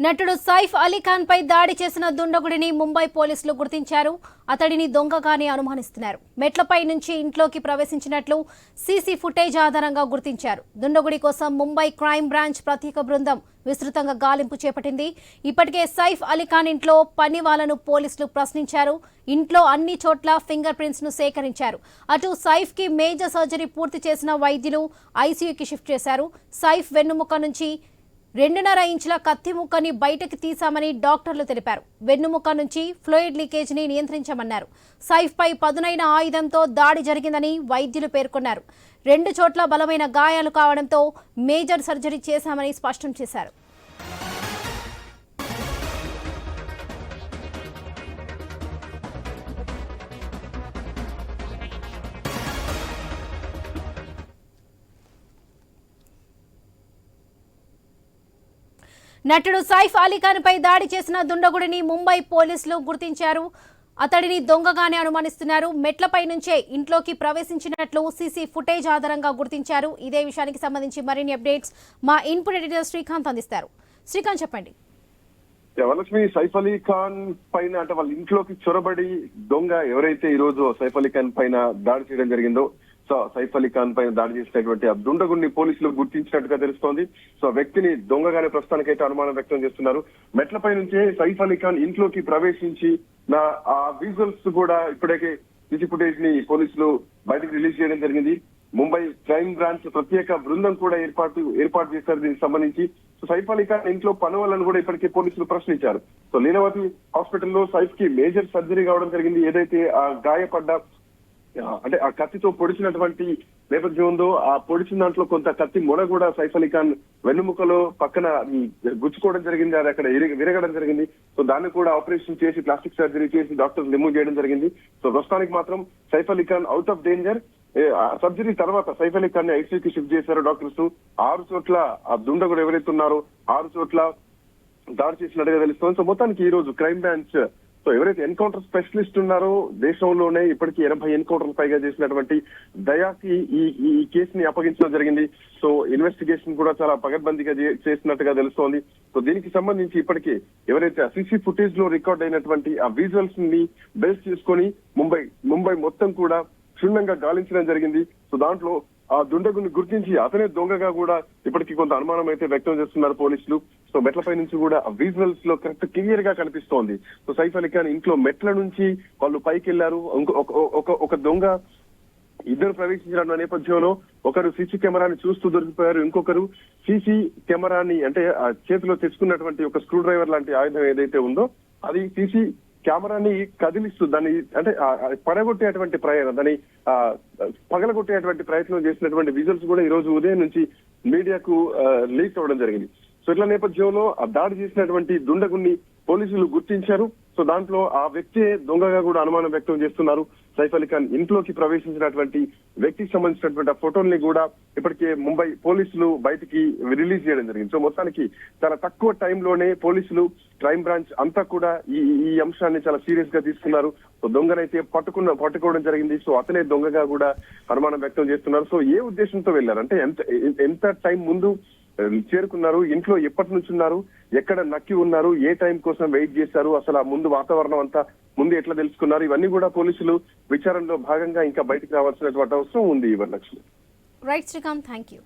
నటుడు సైఫ్ అలీ ఖాన్ పై దాడి చేసిన దుండగుడిని ముంబై పోలీసులు గుర్తించారు. అతడిని దొంగగానే అనుమానిస్తున్నారు. మెట్లపై నుంచి ఇంట్లోకి ప్రవేశించినట్లు సీసీ ఫుటేజ్ ఆధారంగా గుర్తించారు. దుండగుడి కోసం ముంబై క్రైమ్ బ్రాంచ్ ప్రత్యేక బృందం విస్తృతంగా గాలింపు చేపట్టింది. ఇప్పటికే సైఫ్ అలీ ఖాన్ ఇంట్లో పని వాళ్లను పోలీసులు ప్రశ్నించారు. ఇంట్లో అన్ని చోట్ల ఫింగర్ ప్రింట్స్ ను సేకరించారు. అటు సైఫ్ కి మేజర్ సర్జరీ పూర్తి చేసిన వైద్యులు ఐసీయూకి షిఫ్ట్ చేశారు. సైఫ్ వెన్నుముక్క నుంచి 2.5 ఇంచుల కత్తి ముక్కని బయటకు తీశామని డాక్టర్లు తెలిపారు. వెన్నుముక్క నుంచి ఫ్లూయిడ్ లీకేజ్ ని నియంత్రించమన్నారు. సైఫ్ పై పదునైన ఆయుధంతో దాడి జరిగిందని వైద్యులు పేర్కొన్నారు. 2 చోట్ల బలమైన గాయాలు కావడంతో మేజర్ సర్జరీ చేశామని స్పష్టం చేశారు. నటుడు సైఫ్ అలీ ఖాన్ పై దాడి చేసిన దుండగుడిని ముంబై పోలీసులు గుర్తించారు. అతడిని దొంగగానే అనుమానిస్తున్నారు. మెట్లపై నుంచే ఇంట్లోకి ప్రవేశించినట్లు సీసీ ఫుటేజ్ ఆధారంగా గుర్తించారు. ఇదే విషయానికి సంబంధించి మరిన్ని అప్డేట్స్ మా ఇన్పుట్ ఎడిటర్ శ్రీకాంత్ అందిస్తారు. శ్రీకాంత్ చెప్పండి. వరలక్ష్మి, సైఫ్ అలీ ఖాన్ పైన అంటే వాళ్ళ ఇంట్లోకి చొరబడి దొంగ ఎవరైతే ఈ రోజు సైఫ్ అలీ ఖాన్ పైన దాడి చేయడం జరిగిందో, సో సైఫ్ అలీ ఖాన్ పైన దాడి చేసినటువంటి ఆ దుండగుడిని పోలీసులు గుర్తించినట్టుగా తెలుస్తోంది. సో ఆ వ్యక్తిని దొంగగానే ప్రస్తుతానికైతే అనుమానం వ్యక్తం చేస్తున్నారు. మెట్లపై నుంచే సైఫ్ అలీ ఖాన్ ఇంట్లోకి ప్రవేశించి ఆ విజువల్స్ కూడా ఇప్పటికే సీసీ ఫుటేజ్ ని పోలీసులు బయటకు రిలీజ్ చేయడం జరిగింది. ముంబై క్రైమ్ బ్రాంచ్ ప్రత్యేక బృందం కూడా ఏర్పాటు చేశారు. దీనికి సంబంధించి సో సైఫ్ అలీ ఖాన్ ఇంట్లో పని వాళ్ళని కూడా ఇప్పటికే పోలీసులు ప్రశ్నించారు. సో లీలావతి హాస్పిటల్లో సైఫ్ కి మేజర్ సర్జరీ కావడం జరిగింది. ఏదైతే ఆ గాయపడ్డ అంటే ఆ కత్తితో పొడిచినటువంటి నేపథ్యం ఉందో, ఆ పొడిచిన దాంట్లో కొంత కత్తి మొన కూడా సైఫ్ అలీ ఖాన్ వెన్నుముకలో పక్కన గుచ్చుకోవడం జరిగింది. అది అక్కడ విరగడం జరిగింది. సో దాన్ని కూడా ఆపరేషన్ చేసి ప్లాస్టిక్ సర్జరీ చేసి డాక్టర్స్ రిమూవ్ చేయడం జరిగింది. సో ప్రస్తుతానికి మాత్రం Saif Ali Khan out of danger. Surgery తర్వాత సైఫ్ అలీ ఖాన్ ని ఐసీయూకి షిఫ్ట్ చేశారు డాక్టర్స్. 6 చోట్ల ఆ దుండగుడు ఎవరైతే ఉన్నారో 6 చోట్ల దాడి చేసినట్టుగా తెలుస్తోంది. సో మొత్తానికి ఈ రోజు క్రైమ్ బ్రాంచ్ సో ఎవరైతే ఎన్కౌంటర్ స్పెషలిస్ట్ ఉన్నారో దేశంలోనే ఇప్పటికీ 80 ఎన్కౌంటర్లు పైగా చేసినటువంటి దయాకి ఈ కేసుని అప్పగించడం జరిగింది. సో ఇన్వెస్టిగేషన్ కూడా చాలా పగడ్బందీగా చేసినట్టుగా తెలుస్తోంది. సో దీనికి సంబంధించి ఇప్పటికే ఎవరైతే సీసీ ఫుటేజ్ లో రికార్డ్ అయినటువంటి ఆ విజువల్స్ ని బేస్ చేసుకొని ముంబై మొత్తం కూడా క్షుణ్ణంగా గాలించడం జరిగింది. సో దాంట్లో ఆ దుండగుని గుర్తించి అతనే దొంగగా కూడా ఇప్పటికీ కొంత అనుమానం అయితే వ్యక్తం చేస్తున్నారు పోలీసులు. సో మెట్లపై నుంచి కూడా విజువల్స్ లో కరెక్ట్ క్లియర్ గా కనిపిస్తోంది. సో సైఫ్ అలీ ఖాన్ ఇంట్లో మెట్ల నుంచి వాళ్ళు పైకి వెళ్లారు. ఒక దొంగ ఇద్దరు ప్రవేశించిన నేపథ్యంలో ఒకరు సీసీ కెమెరాని చూస్తూ దొరికిపోయారు. ఇంకొకరు సీసీ కెమెరాని అంటే ఆ చేతిలో తెచ్చుకున్నటువంటి ఒక స్క్రూ డ్రైవర్ లాంటి ఆయుధం ఏదైతే ఉందో అది సీసీ కెమెరాని కదిలిస్తూ దాన్ని అంటే పడగొట్టేటువంటి ప్రయత్నం, దాన్ని పగలగొట్టేటువంటి ప్రయత్నం చేసినటువంటి విజువల్స్ కూడా ఈ రోజు ఉదయం నుంచి మీడియాకు లీక్ అవ్వడం జరిగింది. సో ఇట్లా నేపథ్యంలో ఆ దాడి చేసినటువంటి దుండగుణ్ణి పోలీసులు గుర్తించారు. సో దాంట్లో ఆ వ్యక్తే దొంగగా కూడా అనుమానం వ్యక్తం చేస్తున్నారు. సైఫ్ అలీ ఖాన్ ఇంట్లోకి ప్రవేశించినటువంటి వ్యక్తికి సంబంధించినటువంటి ఆ ఫోటోల్ని కూడా ఇప్పటికే ముంబై పోలీసులు బయటికి రిలీజ్ చేయడం జరిగింది. సో మొత్తానికి చాలా తక్కువ టైంలోనే పోలీసులు క్రైమ్ బ్రాంచ్ అంతా కూడా ఈ అంశాన్ని చాలా సీరియస్ గా తీసుకున్నారు. సో దొంగనైతే పట్టుకోవడం జరిగింది. సో అతనే దొంగగా కూడా అనుమానం వ్యక్తం చేస్తున్నారు. సో ఏ ఉద్దేశంతో వెళ్లారు అంటే ఎంత టైం ముందు చేరుకున్నారు, ఇంట్లో ఎప్పటి నుంచి ఉన్నారు, ఎక్కడ నక్కి ఉన్నారు, ఏ టైం కోసం వెయిట్ చేశారు, అసలు ఆ ముందు వాతావరణం అంతా ముందు ఎట్లా తెలుసుకున్నారు, ఇవన్నీ కూడా పోలీసులు విచారణలో భాగంగా ఇంకా బయటకు రావాల్సినటువంటి అవసరం ఉంది. Varalakshmi. Right Srikanth, thank you.